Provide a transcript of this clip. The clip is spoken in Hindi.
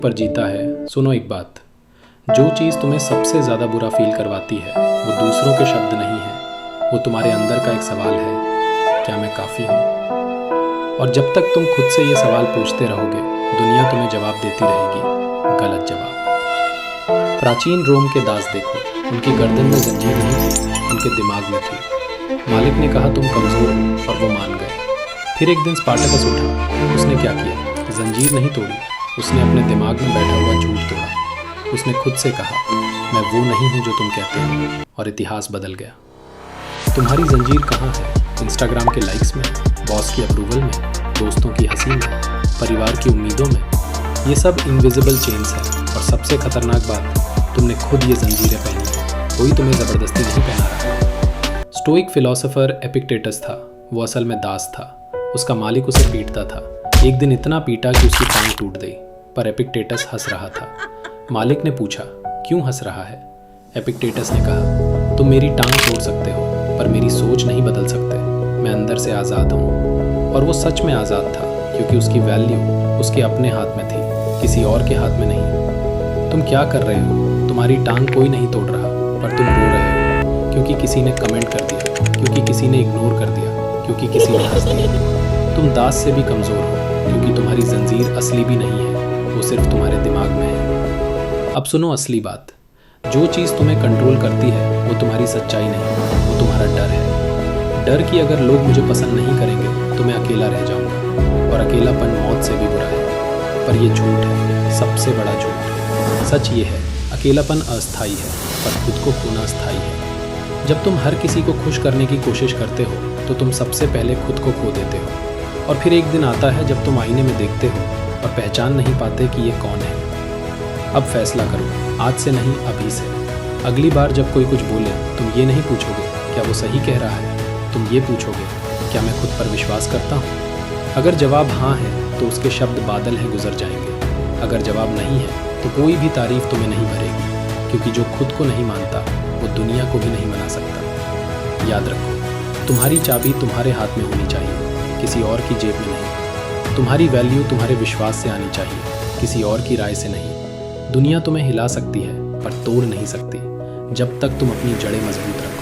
पर जीता है। सुनो एक बात, जो चीज़ तुम्हें सबसे ज़्यादा बुरा फील करवाती है वो दूसरों के शब्द नहीं है, वो तुम्हारे अंदर का एक सवाल है, क्या मैं काफ़ी हूँ? और जब तक तुम खुद से ये सवाल पूछते रहोगे, दुनिया तुम्हें जवाब देती रहेगी, गलत जवाब। प्राचीन रोम के दास देखो, उनकी गर्दन में जंजीर नहीं थी, उनके दिमाग में थी। मालिक ने कहा तुम कमज़ोर हो और वो मान गए। फिर एक दिन स्पार्टकस उठा, उसने क्या किया? जंजीर नहीं तोड़ी, उसने अपने दिमाग में बैठा हुआ झूठ तोड़ा। उसने खुद से कहा मैं वो नहीं हूँ जो तुम कहते हो, और इतिहास बदल गया। तुम्हारी जंजीर कहाँ है? इंस्टाग्राम के लाइक्स में, बॉस की अप्रूवल में, दोस्तों की हंसी में, परिवार की उम्मीदों में। ये सब इनविजिबल चेन्स है, और सबसे खतरनाक बात, तुमने खुद ये जंजीरें पहनी हैं, कोई तुम्हें ज़बरदस्ती नहीं पहना रहा। स्टोइक फिलोसोफर एपिक्टेटस था, वो असल में दास था। उसका मालिक उसे पीटता था। एक दिन इतना पीटा कि उसकी टांग टूट गई, पर एपिक्टेटस हंस रहा था। मालिक ने पूछा क्यों हंस रहा है? एपिक्टेटस ने कहा तुम मेरी टांग तोड़ सकते हो, पर मेरी सोच नहीं बदल सकते। मैं अंदर से आज़ाद हूँ। और वो सच में आज़ाद था, क्योंकि उसकी वैल्यू उसके अपने हाथ में थी, किसी और के हाथ में नहीं। तुम क्या कर रहे हो? तुम्हारी टांग कोई नहीं तोड़ रहा, पर तुम रो रहे हो, क्योंकि किसी ने कमेंट कर दिया, क्योंकि किसी ने इग्नोर कर दिया, क्योंकि किसी ने हंस दिया। तुम दास से भी कमज़ोर हो, क्योंकि तुम्हारी जंजीर असली भी नहीं है, वो सिर्फ तुम्हारे दिमाग में है। अब सुनो असली बात, जो चीज़ तुम्हें कंट्रोल करती है वो तुम्हारी सच्चाई नहीं, वो तुम्हारा डर है। डर कि अगर लोग मुझे पसंद नहीं करेंगे तो मैं अकेला रह जाऊंगा, और अकेलापन मौत से भी बुरा है। पर ये झूठ है, सबसे बड़ा झूठ। सच ये है, अकेलापन अस्थायी है, पर खुद को खोना स्थायी है। जब तुम हर किसी को खुश करने की कोशिश करते हो तो तुम सबसे पहले खुद को खो देते हो। और फिर एक दिन आता है जब तुम आईने में देखते हो और पहचान नहीं पाते कि ये कौन है। अब फैसला करो, आज से नहीं अभी से। अगली बार जब कोई कुछ बोले, तुम ये नहीं पूछोगे क्या वो सही कह रहा है, तुम ये पूछोगे क्या मैं खुद पर विश्वास करता हूँ। अगर जवाब हाँ है तो उसके शब्द बादल हैं गुजर जाएंगे। अगर जवाब नहीं है तो कोई भी तारीफ तुम्हें नहीं भरेगी, क्योंकि जो खुद को नहीं मानता वो दुनिया को भी नहीं मना सकता। याद रखो, तुम्हारी चाबी तुम्हारे हाथ में होनी चाहिए, किसी और की जेब में नहीं। तुम्हारी वैल्यू तुम्हारे विश्वास से आनी चाहिए, किसी और की राय से नहीं। दुनिया तुम्हें हिला सकती है, पर तोड़ नहीं सकती, जब तक तुम अपनी जड़ें मजबूत रखो।